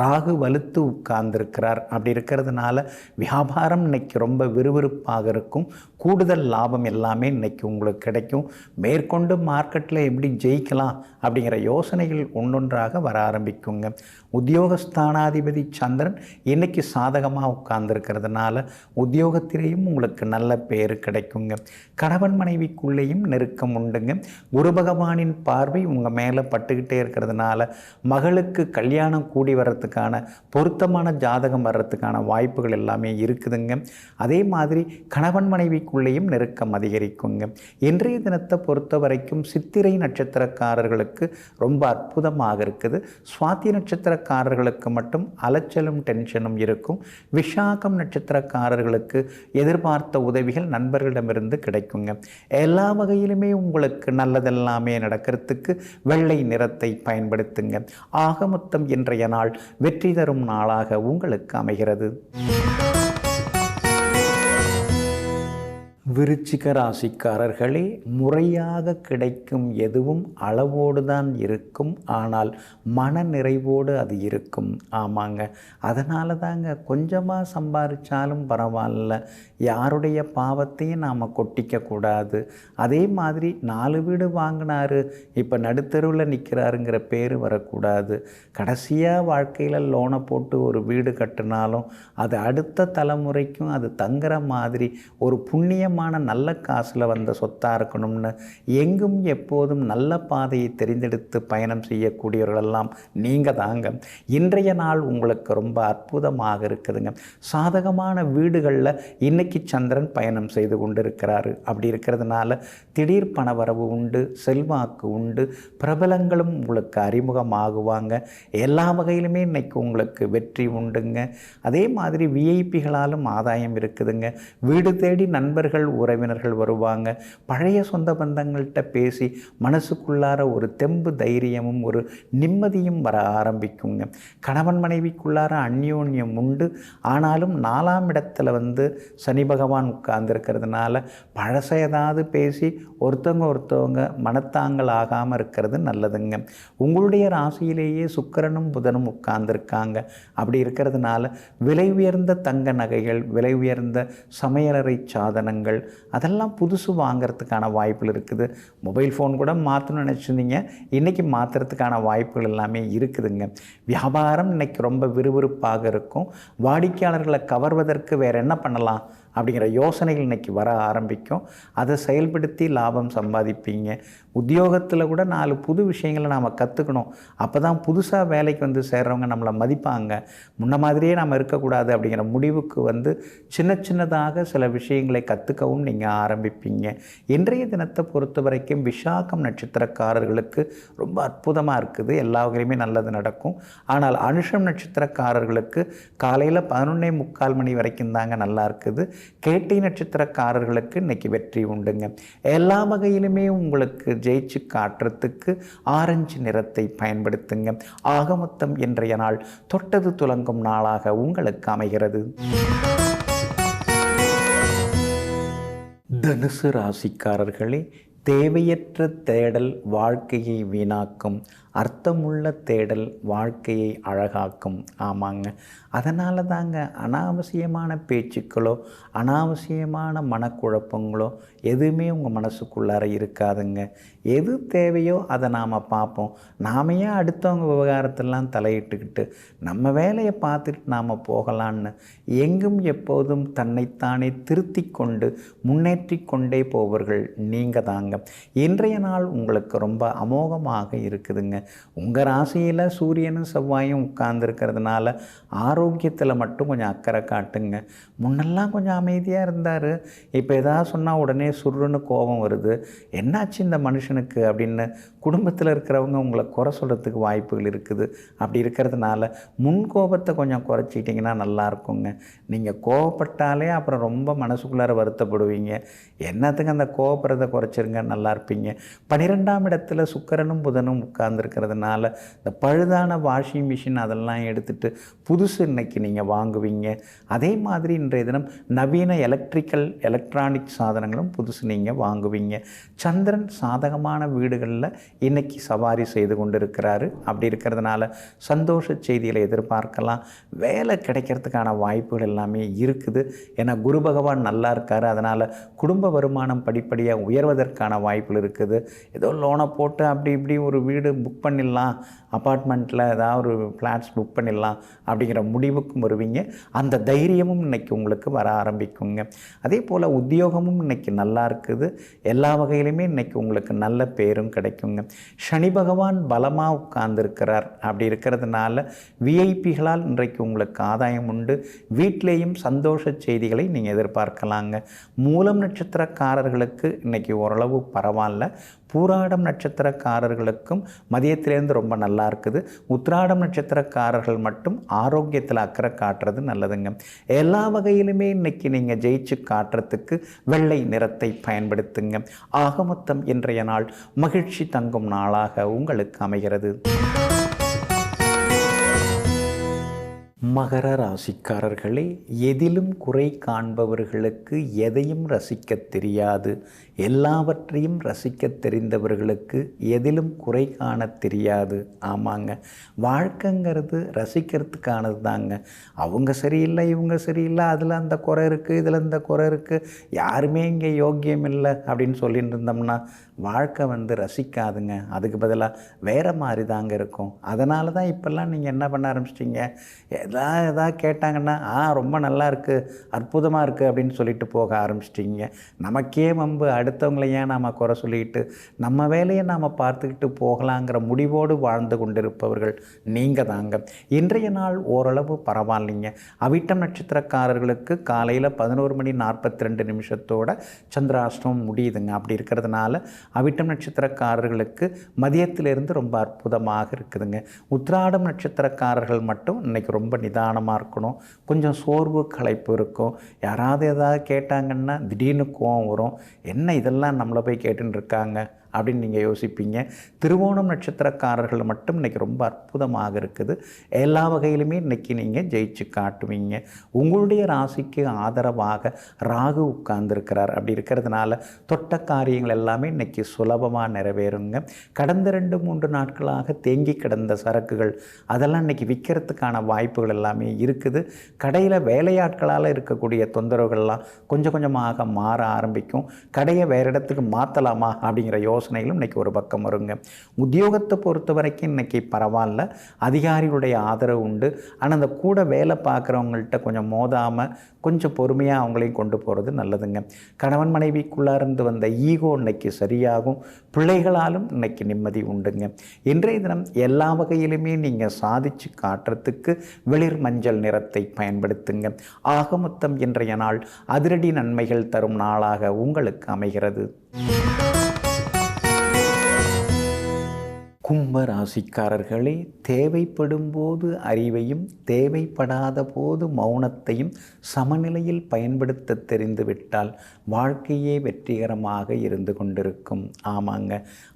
ராகு வலுத்து உட்கார்ந்துருக்கிறார். அப்படி இருக்கிறதுனால வியாபாரம் இன்னைக்கு ரொம்ப விறுவிறுப்பாக இருக்கும். கூடுதல் லாபம் எல்லாமே இன்னைக்கு உங்களுக்கு கிடைக்கும். மேற்கொண்டு மார்க்கெட்டில் எப்படி ஜெயிக்கலாம் அப்படிங்கிற யோசனைகள் ஒன்றொன்றாக வர ஆரம்பிக்குங்க. உத்தியோகஸ்தானாதிபதி சந்திரன் இன்னைக்கு சாதகமாக உட்கார்ந்துருக்கிறதுனால உத்தியோகத்திலேயும் உங்களுக்கு நல்ல பேர் கிடைக்குங்க. கணவன் மனைவிக்குள்ளேயும் நெருக்கம் உண்டுங்க. குரு பகவானின் பார்வை உங்கள் மேலே பட்டுக்கிட்டே இருக்கிறதுனால மகளுக்கு கல்யாணம் கூடி வர்றதுக்கான பொருத்தமான ஜாதகம் வர்றதுக்கான வாய்ப்புகள் எல்லாமே இருக்குதுங்க. அதே மாதிரி கணவன் மனைவிக்குள்ளேயும் நெருக்கம் அதிகரிக்குங்க. இன்றைய தினத்தை பொறுத்த வரைக்கும் சித்திரை நட்சத்திரக்காரர்களுக்கு ரொம்ப அற்புதமாக இருக்குது. சுவாதி நட்சத்திரக்காரர்களுக்கு மட்டும் அலைச்சலும் டென்ஷனும் இருக்கும். விஷாகம் நட்சத்திரக்காரர்களுக்கு எதிர்பார்த்த உதவிகள் நண்பர்களிடமிருந்து கிடைக்குங்க. எல்லா வகையிலுமே உங்களுக்கு நல்லதெல்லாமே நடக்கிறதுக்கு வெள்ளை நிறத்தை பயன்படுத்துங்க. ஆக மொத்தம் இன்றைய நாள் வெற்றி தரும் நாளாக உங்களுக்கு அமைகிறது. விருச்சிக ராசிக்காரர்களே, முறையாக கிடைக்கும் எதுவும் அளவோடு தான் இருக்கும், ஆனால் மன நிறைவோடு அது இருக்கும். ஆமாங்க, அதனால தாங்க கொஞ்சமாக சம்பாதிச்சாலும் பரவாயில்ல, யாருடைய பாவத்தையும் நாம் கொட்டிக்கக்கூடாது. அதே மாதிரி 4 வீடு வாங்கினாரு இப்போ நடுத்தருவில் நிற்கிறாருங்கிற பேர் வரக்கூடாது. கடைசியாக வாழ்க்கையில் லோனை போட்டு ஒரு வீடு கட்டினாலும் அது அடுத்த தலைமுறைக்கும் அது தங்குற மாதிரி ஒரு புண்ணியமான நல்ல காசில் வந்த சொத்தாக இருக்கணும்னு எங்கும் எப்போதும் நல்ல பாதையை தெரிந்தெடுத்து பயணம் செய்யக்கூடியவர்களெல்லாம் நீங்கள் தாங்க. இன்றைய நாள் உங்களுக்கு ரொம்ப அற்புதமாக இருக்குதுங்க. சாதகமான வீடுகளில் இன்னைக்கு சந்திரன் பயணம் செய்து கொண்டு இருக்கிறாரு. அப்படி இருக்கிறதுனால திடீர் பணவரவு உண்டு, செல்வாக்கு உண்டு, பிரபலங்களும் உங்களுக்கு அறிமுகமாகுவாங்க. எல்லா வகையிலுமே இன்னைக்கு உங்களுக்கு வெற்றி உண்டுங்க. அதே மாதிரி விஐபிகளாலும் ஆதாயம் இருக்குதுங்க. வீடு தேடி நண்பர்கள் உறவினர்கள் வருவாங்க. பழைய சொந்த பந்தங்கள்கிட்ட பேசி மனசுக்குள்ளார ஒரு தெம்பு தைரியமும் ஒரு நிம்மதியும் வர ஆரம்பிக்குங்க. கணவன் மனைவிக்குள்ளார அந்யோன்யம் உண்டு. ஆனாலும் 4ஆம் இடத்துல சனி பகவான் உட்கார்ந்துருக்கிறதுனால பழசை ஏதாவது பேசி ஒருத்தவங்க மனத்தாங்கள் ஆகாமல் இருக்கிறது நல்லதுங்க. உங்களுடைய ராசியிலேயே சுக்கிரனும் புதனும் உட்கார்ந்துருக்காங்க. அப்படி இருக்கிறதுனால விலை உயர்ந்த தங்க நகைகள், விலை உயர்ந்த சமையலறை சாதனங்கள், அதெல்லாம் புதுசு வாங்கிறதுக்கான வாய்ப்புகள் இருக்குது. மொபைல் ஃபோன் கூட மாற்றணும்னு நினச்சிருந்தீங்க, இன்றைக்கி மாற்றுறதுக்கான வாய்ப்புகள் எல்லாமே இருக்குதுங்க. வியாபாரம் இன்றைக்கி ரொம்ப விறுவிறுப்பாக இருக்கும். வாடிக்கையாளர்களை கவர்வதற்கு வேறு என்ன பண்ணலாம் அப்படிங்கிற யோசனைகள் இன்றைக்கி வர ஆரம்பிக்கும். அதை செயல்படுத்தி லாபம் சம்பாதிப்பீங்க. உத்தியோகத்தில் கூட 4 புது விஷயங்களை நாம் கற்றுக்கணும். அப்போ தான் புதுசாக வேலைக்கு வந்து சேர்றவங்க நம்மளை மதிப்பாங்க. முன்ன மாதிரியே நாம் இருக்கக்கூடாது அப்படிங்கிற முடிவுக்கு வந்து சின்னதாக சில விஷயங்களை கற்றுக்கவும் நீங்கள் ஆரம்பிப்பீங்க. இன்றைய தினத்தை பொறுத்த வரைக்கும் விசாகம் நட்சத்திரக்காரர்களுக்கு ரொம்ப அற்புதமாக இருக்குது. எல்லா வகையிலுமே நல்லது நடக்கும். ஆனால் அனுஷம் நட்சத்திரக்காரர்களுக்கு காலையில் 11:45 மணி வரைக்கும் தாங்க நல்லா இருக்குது. கேட்டை நட்சத்திரக்காரர்களுக்கு இன்றைக்கி வெற்றி உண்டுங்க. எல்லா வகையிலுமே உங்களுக்கு ஜெயிச்சு காட்டுறதுக்கு ஆரஞ்சு நிறத்தை பயன்படுத்துங்க. ஆக மொத்தம் இன்றைய நாள் தொட்டது துலங்கும் நாளாக உங்களுக்கு அமைகிறது. தனுசு ராசிக்காரர்களே, தேவையற்ற தேடல் வாழ்க்கையை வீணாக்கும், அர்த்தமுள்ள தேடல் வாழ்க்கையை அழகாக்கும். ஆமாங்க, அதனால தாங்க அனாவசியமான பேச்சுக்களோ அனாவசியமான மனக்குழப்பங்களோ எதுவுமே உங்கள் மனசுக்குள்ளார இருக்காதுங்க. எது தேவையோ அதை நாம் பார்ப்போம். நாம ஏன் அடுத்தவங்க விவகாரத்தெல்லாம் தலையிட்டுக்கிட்டு நம்ம வேலையை பார்த்துட்டு நாம் போகலான்னு எங்கும் எப்போதும் தன்னைத்தானே திருத்தி கொண்டு முன்னேற்றி கொண்டே போவர்கள் நீங்கள் தாங்க. இன்றைய நாள் உங்களுக்கு ரொம்ப அமோகமாக இருக்குதுங்க. உங்கள் ராசியில் சூரியனும் செவ்வாயும் உட்கார்ந்துருக்கிறதுனால ஆரோக்கியத்தில் மட்டும் கொஞ்சம் அக்கறை காட்டுங்க. முன்னெல்லாம் கொஞ்சம் அமைதியாக இருந்தார். இப்போ எதாவது சொன்னால் உடனே சுருன்னு கோபம் வருது. என்னாச்சு இந்த மனுஷனுக்கு அப்படின்னு குடும்பத்தில் இருக்கிறவங்க உங்களை குறை சொல்கிறதுக்கு வாய்ப்புகள் இருக்குது. அப்படி இருக்கிறதுனால முன் கோபத்தை கொஞ்சம் குறைச்சிட்டிங்கன்னா நல்லாயிருக்குங்க. நீங்கள் கோபப்பட்டாலே அப்புறம் ரொம்ப மனசுக்குள்ளார வருத்தப்படுவீங்க. என்னத்துக்கு அந்த கோபப்படுறதை குறைச்சிருங்க, நல்லா இருப்பீங்க. 12ஆம் இடத்துல சுக்கிரனும் புதனும் உட்கார்ந்துருக்கிறதுனால இந்த பழுதான வாஷிங் மிஷின் அதெல்லாம் எடுத்துகிட்டு புதுசு இன்னைக்கு நீங்கள் வாங்குவீங்க. அதே மாதிரி இன்றைய தினம் நவீன எலக்ட்ரானிக் சாதனங்களும் புதுசு நீங்கள் வாங்குவீங்க. சந்திரன் சாதகமான வீடுகளில் இன்றைக்கி சவாரி செய்து கொண்டு இருக்கிறாரு. அப்படி இருக்கிறதுனால சந்தோஷ செய்திகளை எதிர்பார்க்கலாம். வேலை கிடைக்கிறதுக்கான வாய்ப்புகள் எல்லாமே இருக்குது. ஏன்னா குரு பகவான் நல்லா இருக்கார். அதனால் குடும்ப வருமானம் படிப்படியாக உயர்வதற்கான வாய்ப்புகள் இருக்குது. ஏதோ லோனை போட்டு அப்படி இப்படி ஒரு வீடு புக் பண்ணிடலாம், அப்பார்ட்மெண்ட்டில் ஏதாவது ஒரு ஃப்ளாட்ஸ் புக் பண்ணிடலாம் அப்படிங்கிற முடிவுக்கும் வருவீங்க. அந்த தைரியமும் இன்றைக்கி உங்களுக்கு வர ஆரம்பிக்குங்க. அதே போல் உத்தியோகமும் இன்றைக்கி நல்லா இருக்குது. எல்லா வகையிலுமே இன்றைக்கி உங்களுக்கு நல்ல பேரும் கிடைக்குங்க. சனி பகவான் பலமாக உட்கார்ந்துருக்கிறார். அப்படி இருக்கிறதுனால விஐபிகளால் இன்றைக்கு உங்களுக்கு ஆதாயம் உண்டு. வீட்டிலேயும் சந்தோஷ செய்திகளை நீங்கள் எதிர்பார்க்கலாங்க. மூலம் நட்சத்திரக்காரர்களுக்கு இன்றைக்கி ஓரளவு பரவாயில்ல. பூராடம் நட்சத்திரக்காரர்களுக்கும் மதியத்திலேருந்து ரொம்ப நல்லா இருக்குது. உத்திராடம் நட்சத்திரக்காரர்கள் மட்டும் ஆரோக்கியத்தில் அக்கறை காட்டுறது நல்லதுங்க. எல்லா வகையிலுமே இன்றைக்கி நீங்கள் ஜெயிச்சு காட்டுறதுக்கு வெள்ளை நிறத்தை பயன்படுத்துங்க. ஆக மொத்தம் இன்றைய நாள் மகிழ்ச்சி தங்கும் நாளாக உங்களுக்கு அமைகிறது. மகர ராசிக்காரர்களே, எதிலும் குறை காண்பவர்களுக்கு எதையும் ரசிக்க தெரியாது. எல்லாவற்றையும் ரசிக்க தெரிந்தவர்களுக்கு எதிலும் குறை காண தெரியாது. ஆமாங்க, வாழ்க்கைங்கிறது ரசிக்கிறதுக்கானது தாங்க. அவங்க சரியில்லை, இவங்க சரியில்லை, அதில் அந்த குறை இருக்குது, இதில் இந்த குறை இருக்குது, யாருமே இங்கே யோக்கியம் இல்லை அப்படின்னு சொல்லிட்டு இருந்தோம்னா வாழ்க்கை வந்து ரசிக்காதுங்க. அதுக்கு பதிலாக வேறு மாதிரி தாங்க இருக்கும். அதனால தான் இப்போல்லாம் நீங்கள் என்ன பண்ண ஆரம்பிச்சிட்டிங்க, எதாவது கேட்டாங்கன்னா ரொம்ப நல்லா இருக்குது, அற்புதமாக இருக்குது அப்படின்னு சொல்லிட்டு போக ஆரம்பிச்சிட்டிங்க. நமக்கே வம்பு, அடுத்தவங்களை ஏன் நாம் குறை சொல்லிட்டு நம்ம வேலையை நாம் பார்த்துக்கிட்டு போகலாங்கிற முடிவோடு வாழ்ந்து கொண்டிருப்பவர்கள் நீங்கள் தாங்க. இன்றைய நாள் ஓரளவு பரவாயில்லைங்க. அவிட்டம் நட்சத்திரக்காரர்களுக்கு காலையில் 11:42 சந்திராஷ்டமம் முடியுதுங்க. அப்படி இருக்கிறதுனால அவிட்டம் நட்சத்திரக்காரர்களுக்கு மதியத்திலிருந்து ரொம்ப அற்புதமாக இருக்குதுங்க. உத்திராடம் நட்சத்திரக்காரர்கள் மட்டும் இன்றைக்கி ரொம்ப நிதானமாக இருக்கணும். கொஞ்சம் சோர்வு களைப்பு இருக்கும். யாராவது ஏதாவது கேட்டாங்கன்னா திடீர்னு கோவம் வரும். என்ன இதெல்லாம் நம்மளை போய் கேட்டுன்னு இருக்காங்க அப்படின்னு நீங்கள் யோசிப்பீங்க. திருவோணம் நட்சத்திரக்காரர்கள் மட்டும் இன்றைக்கி ரொம்ப அற்புதமாக இருக்குது. எல்லா வகையிலுமே இன்றைக்கி நீங்கள் ஜெயிச்சு காட்டுவீங்க. உங்களுடைய ராசிக்கு ஆதரவாக ராகு உட்கார்ந்துருக்கிறார். அப்படி இருக்கிறதுனால தொட்ட காரியங்கள் எல்லாமே இன்றைக்கி சுலபமாக நிறைவேறுங்க. கடந்த 2-3 நாட்களாக தேங்கி கிடந்த சரக்குகள் அதெல்லாம் இன்றைக்கி விற்கிறதுக்கான வாய்ப்புகள் எல்லாமே இருக்குது. கடையில் வேலையாட்களால் இருக்கக்கூடிய தொந்தரவுகள்லாம் கொஞ்சம் கொஞ்சமாக மாற ஆரம்பிக்கும். கடையை வேறு இடத்துக்கு மாற்றலாமா அப்படிங்கிற யோசனைகளும் இன்றைக்கி ஒரு பக்கம் வருங்க. உத்தியோகத்தை பொறுத்த வரைக்கும் இன்றைக்கி பரவாயில்ல, அதிகாரிகளுடைய ஆதரவு உண்டு. ஆனால் அந்த கூட வேலை பார்க்குறவங்கள்ட்ட கொஞ்சம் மோதாமல் கொஞ்சம் பொறுமையாக அவங்களையும் கொண்டு போகிறது நல்லதுங்க. கணவன் மனைவிக்குள்ளார்ந்து வந்த ஈகோ இன்னைக்கு சரியாகும். பிள்ளைகளாலும் இன்னைக்கு நிம்மதி உண்டுங்க. இன்றைய தினம் எல்லா வகையிலுமே நீங்கள் சாதிச்சு காட்டுறதுக்கு வெளிர் மஞ்சள் நிறத்தை பயன்படுத்துங்க. ஆக மொத்தம் இன்றைய நாள் அதிரடி நன்மைகள் தரும் நாளாக உங்களுக்கு அமைகிறது. கும்ப ராசிக்காரர்களே, தேவைப்படும் போது அறிவையும் தேவைப்படாத போது மௌனத்தையும் சமநிலையில் பயன்படுத்த தெரிந்துவிட்டால் வாழ்க்கையே வெற்றிகரமாக இருந்து கொண்டிருக்கும். ஆமாங்க,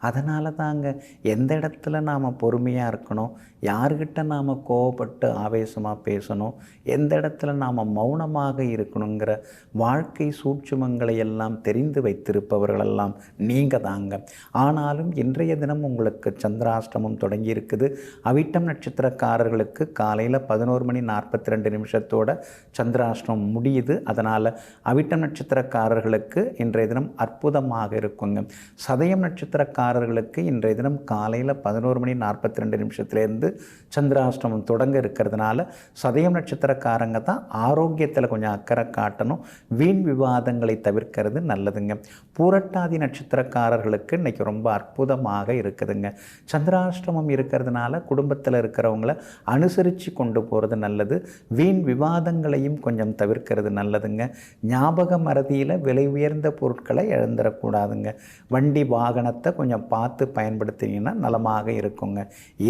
அதனால தாங்க எந்த இடத்துல நாம் பொறுமையாக இருக்கணும், யார்கிட்ட நாம் கோவப்பட்டு ஆவேசமாக பேசணும், எந்த இடத்துல நாம் மௌனமாக இருக்கணுங்கிற வாழ்க்கை சூட்சுமங்களை எல்லாம் தெரிந்து வைத்திருப்பவர்களெல்லாம் நீங்கள் தாங்க. ஆனாலும் இன்றைய தினம் உங்களுக்கு சந்திராஷ்டமம் தொடங்கி இருக்குது. அவிட்டம் நட்சத்திரக்காரர்களுக்கு காலையில் 11:42 சந்திராஷ்டமம் முடியுது. அதனால் அவிட்டம் நட்சத்திரக்காரர்களுக்கு இன்றைய தினம் அற்புதமாக இருக்குங்க. சதயம் நட்சத்திரக்காரர்களுக்கு இன்றைய தினம் காலையில் 11:42 சந்திராஷ்டமம் தொடங்க இருக்கிறதுனால சதயம் நட்சத்திரக்காரங்க தான் ஆரோக்கியத்தில் கொஞ்சம் அக்கறை காட்டணும். வீண் விவாதங்களை தவிர்க்கிறது நல்லதுங்க. பூரட்டாதி நட்சத்திரக்காரர்களுக்கு இன்றைக்கி ரொம்ப அற்புதமாக இருக்குதுங்க. சந்திராஷ்டமம் இருக்கிறதுனால குடும்பத்தில் இருக்கிறவங்கள அனுசரித்து கொண்டு போகிறது நல்லது. வீண் விவாதங்களையும் கொஞ்சம் தவிர்க்கிறது நல்லதுங்க. ஞாபக மறதியில் விலை உயர்ந்த பொருட்களை இழந்துடக்கூடாதுங்க. வண்டி வாகனத்தை கொஞ்சம் பார்த்து பயன்படுத்திங்கன்னா நலமாக இருக்குங்க.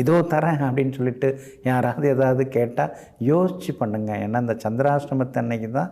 இதோ தரேன் அப்படின்னு சொல்லிட்டு யாராவது ஏதாவது கேட்டால் யோசித்து பண்ணுங்க. ஏன்னா இந்த சந்திராஷ்டமத்தை அன்னைக்கு தான்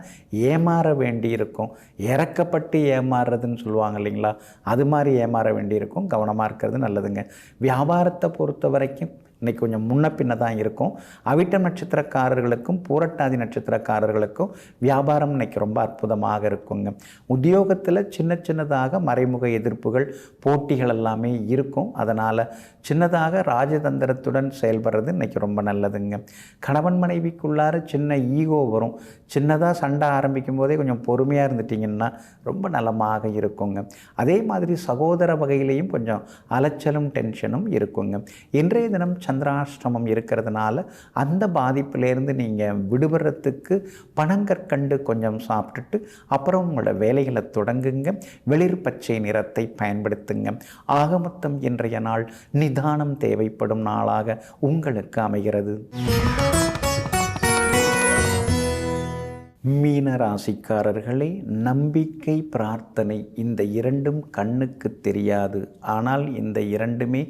ஏமாற வேண்டி இருக்கும். இறக்கப்பட்டு ஏமாறுறதுன்னு சொல்லுவாங்க இல்லைங்களா, அது மாதிரி ஏமாற வேண்டியிருக்கும். கவனமாக இருக்கிறது நல்லதுங்க. வியாபாரத்தை பொறுத்த வரைக்கும் இன்றைக்கி கொஞ்சம் முன்ன பின்ன தான் இருக்கும். அவிட்டம் நட்சத்திரக்காரர்களுக்கும் பூரட்டாதி நட்சத்திரக்காரர்களுக்கும் வியாபாரம் இன்றைக்கி ரொம்ப அற்புதமாக இருக்குங்க. உத்தியோகத்தில் சின்னதாக மறைமுக எதிர்ப்புகள் போட்டிகள் எல்லாமே இருக்கும். அதனால் சின்னதாக ராஜதந்திரத்துடன் செயல்படுறது இன்றைக்கி ரொம்ப நல்லதுங்க. கணவன் மனைவிக்குள்ளார சின்ன ஈகோ வரும். சின்னதாக சண்டை ஆரம்பிக்கும் போதே கொஞ்சம் பொறுமையாக இருந்துட்டிங்கன்னா ரொம்ப நலமாக இருக்குங்க. அதே மாதிரி சகோதர வகையிலையும் கொஞ்சம் அலைச்சலும் டென்ஷனும் இருக்குங்க. இன்றைய தினம் சந்திராஷ்டமம் இருக்கிறதுனால அந்த பாதிப்பிலேருந்து நீங்கள் விடுபடுறதுக்கு பனங்கற்கண்டு கொஞ்சம் சாப்பிட்டுட்டு அப்புறம் உங்களோட வேலைகளை தொடங்குங்க. வெளிர் பச்சை நிறத்தை பயன்படுத்துங்க. ஆக மொத்தம் இன்றைய நாள் நிதானம் தேவைப்படும் நாளாக உங்களுக்கு அமைகிறது. மீன ராசிக்காரர்களே, நம்பிக்கை பிரார்த்தனை இந்த இரண்டும் கண்ணுக்கு தெரியாது. ஆனால் இந்த இரண்டுமே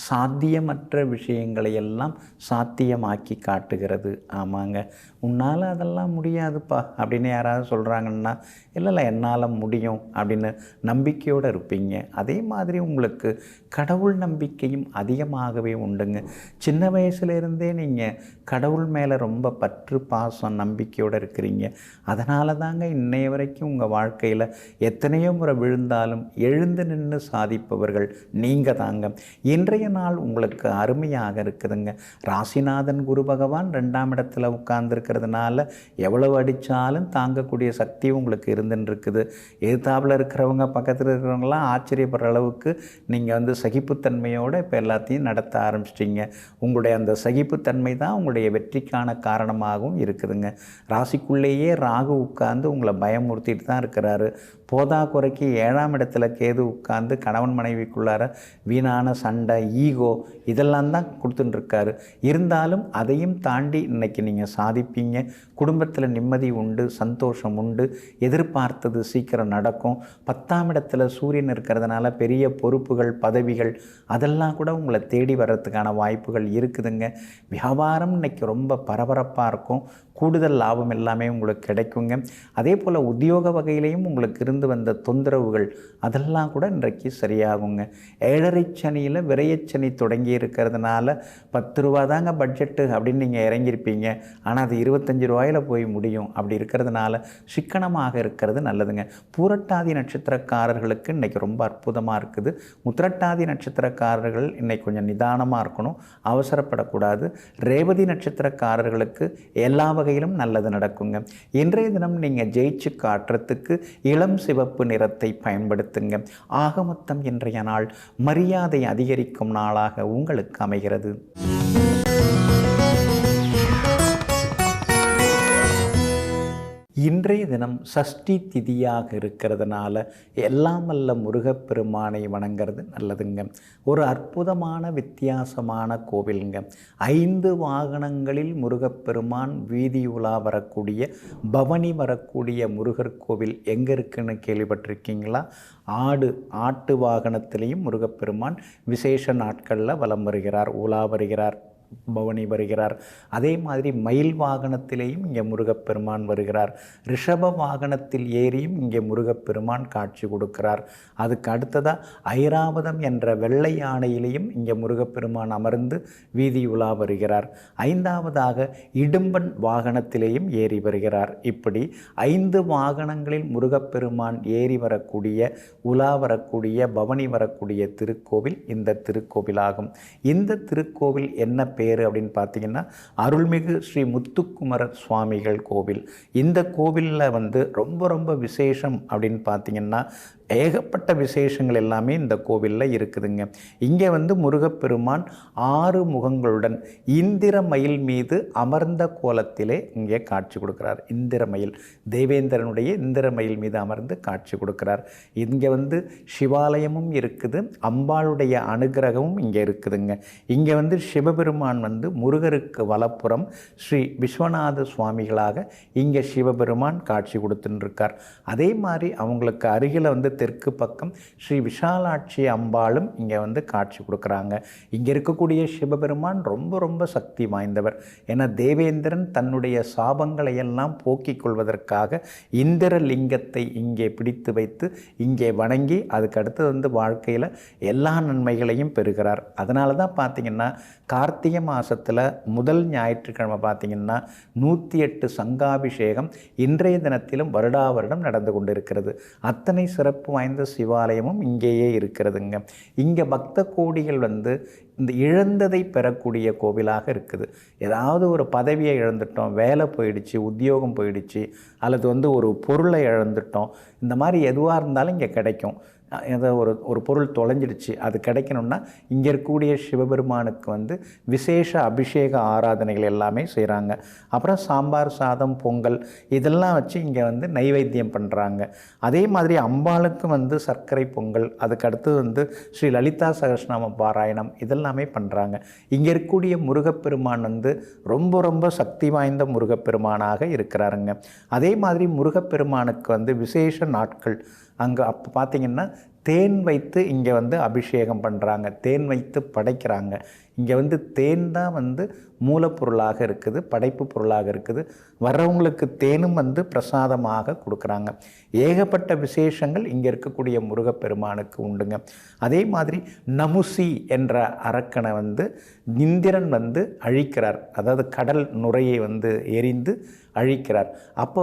சாத்தியமற்ற விஷயங்களை எல்லாம் சாத்தியமாக்கி காட்டுகிறது. ஆமாங்க, உன்னால் அதெல்லாம் முடியாதுப்பா அப்படின்னு யாராவது சொல்கிறாங்கன்னா, இல்லை என்னால் முடியும் அப்படின்னு நம்பிக்கையோடு இருப்பீங்க. அதே மாதிரி உங்களுக்கு கடவுள் நம்பிக்கையும் அதிகமாகவே உண்டுங்க. சின்ன வயசுலேருந்தே நீங்கள் கடவுள் மேலே ரொம்ப பற்று பாசம் நம்பிக்கையோடு இருக்கிறீங்க. அதனால தாங்க இன்னைய வரைக்கும் உங்கள் வாழ்க்கையில் எத்தனையோ முறை விழுந்தாலும் எழுந்து நின்று சாதிப்பவர்கள் நீங்கள் தாங்க. இன்றைய நாள் உங்களுக்கு அருமையாக இருக்குதுங்க. ராசிநாதன் குரு பகவான் 2ஆம் இடத்துல உட்கார்ந்துருக்கிறதுனால எவ்வளவு அடித்தாலும் தாங்கக்கூடிய சக்தி உங்களுக்கு இருந்துன்னு. எதிர்த்தாப்பில் இருக்கிறவங்க பக்கத்தில் இருக்கிறவங்களாம் ஆச்சரியப்படுற அளவுக்கு நீங்கள் சகிப்புத்தன்மையோடு இப்போ எல்லாத்தையும் நடத்த ஆரம்பிச்சிட்டிங்க. உங்களுடைய அந்த சகிப்புத்தன்மை தான் உங்களுடைய வெற்றிக்கான காரணமாகவும் இருக்குதுங்க. ராசிக்குள்ளேயே ராகு உட்கார்ந்து உங்களை பயமுறுத்திட்டு தான் இருக்கிறாரு. போதா குறைக்கு 7ஆம் இடத்துல கேது உட்கார்ந்து கணவன் மனைவிக்குள்ளார வீணான சண்டை ஈகோ இதெல்லாம் தான் கொடுத்துட்டுருக்காரு. இருந்தாலும் அதையும் தாண்டி இன்றைக்கி நீங்கள் சாதிப்பீங்க. குடும்பத்தில் நிம்மதி உண்டு, சந்தோஷம் உண்டு, எதிர்பார்த்தது சீக்கிரம் நடக்கும். 10ஆம் இடத்துல சூரியன் இருக்கிறதுனால பெரிய பொறுப்புகள் பதவிகள் அதெல்லாம் கூட உங்களை தேடி வர்றதுக்கான வாய்ப்புகள் இருக்குதுங்க. வியாபாரம் இன்றைக்கி ரொம்ப பரபரப்பாக இருக்கும். கூடுதல் லாபம் எல்லாமே உங்களுக்கு கிடைக்குங்க. அதே போல் உத்தியோக வகையிலையும் உங்களுக்கு இருந்து வந்த தொந்தரவுகள் அதெல்லாம் கூட இன்றைக்கு சரியாகுங்க. 7.5 சனியில் விரயச்சனி தொடங்கி இருக்கிறதுனால 10 ரூபா தாங்க பட்ஜெட்டு அப்படின்னு நீங்கள் இறங்கியிருப்பீங்க. ஆனால் அது 25 ரூபாயில் போய் முடியும். அப்படி இருக்கிறதுனால சிக்கனமாக இருக்கிறது நல்லதுங்க. பூரட்டாதி நட்சத்திரக்காரர்களுக்கு இன்றைக்கி ரொம்ப அற்புதமாக இருக்குது. உத்திரட்டாதி நட்சத்திரக்காரர்கள் இன்றைக்கி கொஞ்சம் நிதானமாக இருக்கணும், அவசரப்படக்கூடாது. ரேவதி நட்சத்திரக்காரர்களுக்கு எல்லா வகையிலும் நல்லது நடக்குங்க. இன்றைய தினம் நீங்கள் ஜெயிச்சு காட்டுறதுக்கு இளம் சிவப்பு நிறத்தை பயன்படுத்துங்க. ஆக மொத்தம் இன்றைய நாள் மரியாதை அதிகரிக்கும் நாளாக உங்களுக்கு அமைகிறது. இன்றைய தினம் சஷ்டி திதியாக இருக்கிறதுனால எல்லாம் வல்ல முருகப்பெருமானை வணங்கிறது நல்லதுங்க. ஒரு அற்புதமான வித்தியாசமான கோவிலுங்க. 5 வாகனங்களில் முருகப்பெருமான் வீதி உலா வரக்கூடிய பவனி வரக்கூடிய முருகர் கோவில் எங்கே இருக்குன்னு கேள்விப்பட்டிருக்கீங்களா? ஆட்டு வாகனத்திலையும் முருகப்பெருமான் விசேஷ நாட்களில் வலம் வருகிறார், உலா வருகிறார், பவனி வருகிறார். அதே மாதிரி மயில் வாகனத்திலேயும் இங்கே முருகப்பெருமான் வருகிறார். ரிஷப வாகனத்தில் ஏறியும் இங்கே முருகப்பெருமான் காட்சி கொடுக்கிறார். அதுக்கு அடுத்ததாக ஐராவதம் என்ற வெள்ளை யானையிலையும் இங்கே முருகப்பெருமான் அமர்ந்து வீதி உலா வருகிறார். 5ஆவதாக இடும்பன் வாகனத்திலேயும் ஏறி வருகிறார். இப்படி 5 வாகனங்களில் முருகப்பெருமான் ஏறி வரக்கூடிய, உலா வரக்கூடிய, பவனி வரக்கூடிய திருக்கோவில் இந்த திருக்கோவிலாகும். இந்த திருக்கோவில் என்ன பேர் அப்படின்னு பார்த்தீங்கன்னா அருள்மிகு ஸ்ரீ முத்துக்குமரர் சுவாமிகள் கோவில். இந்த கோவிலில் ரொம்ப விசேஷம் அப்படின்னு பார்த்தீங்கன்னா ஏகப்பட்ட விசேஷங்கள் எல்லாமே இந்த கோவிலில் இருக்குதுங்க. இங்கே முருகப்பெருமான் 6 முகங்களுடன் இந்திர மயில் மீது அமர்ந்த கோலத்திலே இங்கே காட்சி கொடுக்கிறார். இந்திர மயில், தேவேந்திரனுடைய இந்திர மயில் மீது அமர்ந்து காட்சி கொடுக்கிறார். இங்கே சிவாலயமும் இருக்குது, அம்பாளுடைய அனுகிரகமும் இங்கே இருக்குதுங்க. இங்கே சிவபெருமான் முருகருக்கு வலப்புறம் ஸ்ரீ விஸ்வநாத சுவாமிகளாக இங்கே சிவபெருமான் காட்சி கொடுத்துருக்கார். அதே மாதிரி அவங்களுக்கு அருகில் தெற்கு பக்கம் ஸ்ரீ விஷாலாட்சி அம்பாளும் இங்கே காட்சி கொடுக்குறாங்க. இங்கே இருக்கக்கூடிய சிவபெருமான் ரொம்ப சக்தி வாய்ந்தவர். ஏன்னா தேவேந்திரன் தன்னுடைய சாபங்களை எல்லாம் போக்கிக் கொள்வதற்காக இந்திர லிங்கத்தை இங்கே பிடித்து வைத்து இங்கே வணங்கி அதுக்கு அடுத்து வாழ்க்கையில் எல்லா நன்மைகளையும் பெறுகிறார். அதனால தான் பார்த்தீங்கன்னா கார்த்திகை மாதத்தில் முதல் ஞாயிற்றுக்கிழமை பார்த்தீங்கன்னா 108 சங்காபிஷேகம் இன்றைய தினத்திலும் வருடம் நடந்து கொண்டிருக்கிறது. அத்தனை சிறப்பு வாய்ந்த சிவாலயமும் இங்கேயே இருக்கிறதுங்க. இங்கே பக்த கோடிகள் இந்த இழந்ததை பெறக்கூடிய கோவிலாக இருக்குது. ஏதாவது ஒரு பதவியை இழந்துட்டோம், வேலை போயிடுச்சு, உத்தியோகம் போயிடுச்சு, அல்லது ஒரு பொருளை இழந்துட்டோம், இந்த மாதிரி எதுவாக இருந்தாலும் இங்கே கிடைக்கும். ஏதோ ஒரு பொருள் தொலைஞ்சிடுச்சு, அது கிடைக்கணும்னா இங்கே இருக்கக்கூடிய சிவபெருமானுக்கு விசேஷ அபிஷேக ஆராதனைகள் எல்லாமே செய்கிறாங்க. அப்புறம் சாம்பார் சாதம், பொங்கல் இதெல்லாம் வச்சு இங்கே நைவேத்தியம் பண்ணுறாங்க. அதே மாதிரி அம்பாளுக்கும் சர்க்கரை பொங்கல், அதுக்கடுத்து ஸ்ரீ லலிதா சகஸ்ரநாம பாராயணம் இதெல்லாமே பண்ணுறாங்க. இங்கே இருக்கக்கூடிய முருகப்பெருமான் ரொம்ப சக்தி வாய்ந்த முருகப்பெருமானாக இருக்கிறாருங்க. அதே மாதிரி முருகப்பெருமானுக்கு விசேஷ நாட்கள் அங்கே அப்போ பார்த்திங்கன்னா தேன் வைத்து இங்கே அபிஷேகம் பண்ணுறாங்க, தேன் வைத்து படைக்கிறாங்க. இங்கே தேன் தான் மூலப்பொருளாக இருக்குது, படைப்பு பொருளாக இருக்குது. வர்றவங்களுக்கு தேனும் பிரசாதமாக கொடுக்குறாங்க. ஏகப்பட்ட விசேஷங்கள் இங்கே இருக்கக்கூடிய முருகப்பெருமானுக்கு உண்டுங்க. அதே மாதிரி நமுசி என்ற அரக்கனை இந்திரன் அழிக்கிறார். அதாவது கடல் நுரையை எரிந்து அழிக்கிறார். அப்போ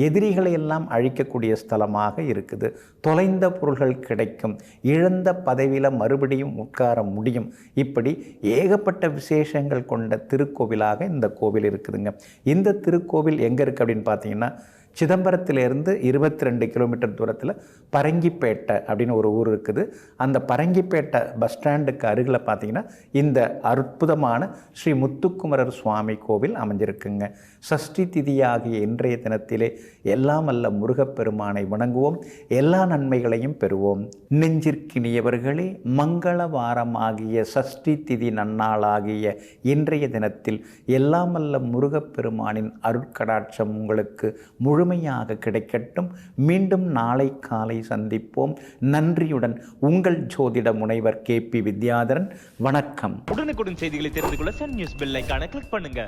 எதிரிகளை எல்லாம் அழிக்கக்கூடிய ஸ்தலமாக இருக்குது. தொலைந்த பொருள்கள் கிடைக்கும், இழந்த பதவியில் மறுபடியும் உட்கார முடியும். இப்படி ஏகப்பட்ட விசேஷங்கள் கொண்ட திருக்கோவிலாக இந்த கோவில் இருக்குதுங்க. இந்த திருக்கோவில் எங்கே இருக்குது அப்படின்னு பார்த்தீங்கன்னா சிதம்பரத்திலிருந்து 22 கிலோமீட்டர் தூரத்தில் பரங்கிப்பேட்டை அப்படின்னு ஒரு ஊர் இருக்குது. அந்த பரங்கிப்பேட்டை பஸ் ஸ்டாண்டுக்கு அருகில் பார்த்தீங்கன்னா இந்த அற்புதமான ஸ்ரீ முத்துக்குமரர் சுவாமி கோவில் அமைஞ்சிருக்குங்க. சஷ்டி திதியாகிய இன்றைய தினத்திலே எல்லாம் வல்ல முருகப்பெருமானை வணங்குவோம், எல்லா நன்மைகளையும் பெறுவோம். நெஞ்சிற்கினியவர்களே, மங்கள வாரமாகிய சஷ்டி திதி நன்னாளாகிய இன்றைய தினத்தில் எல்லாம் வல்ல முருகப்பெருமானின் அருட்கடாட்சம் உங்களுக்கு முழுமையாக கிடைக்கட்டும். மீண்டும் நாளை காலை சந்திப்போம். நன்றியுடன் உங்கள் ஜோதிட முனைவர் KP வித்யாதரன். வணக்கம்.
உடனுக்குடன் செய்திகளை தெரிந்து கொள்ள சன் நியூஸ் பெல் ஐகானை கிளிக் பண்ணுங்க.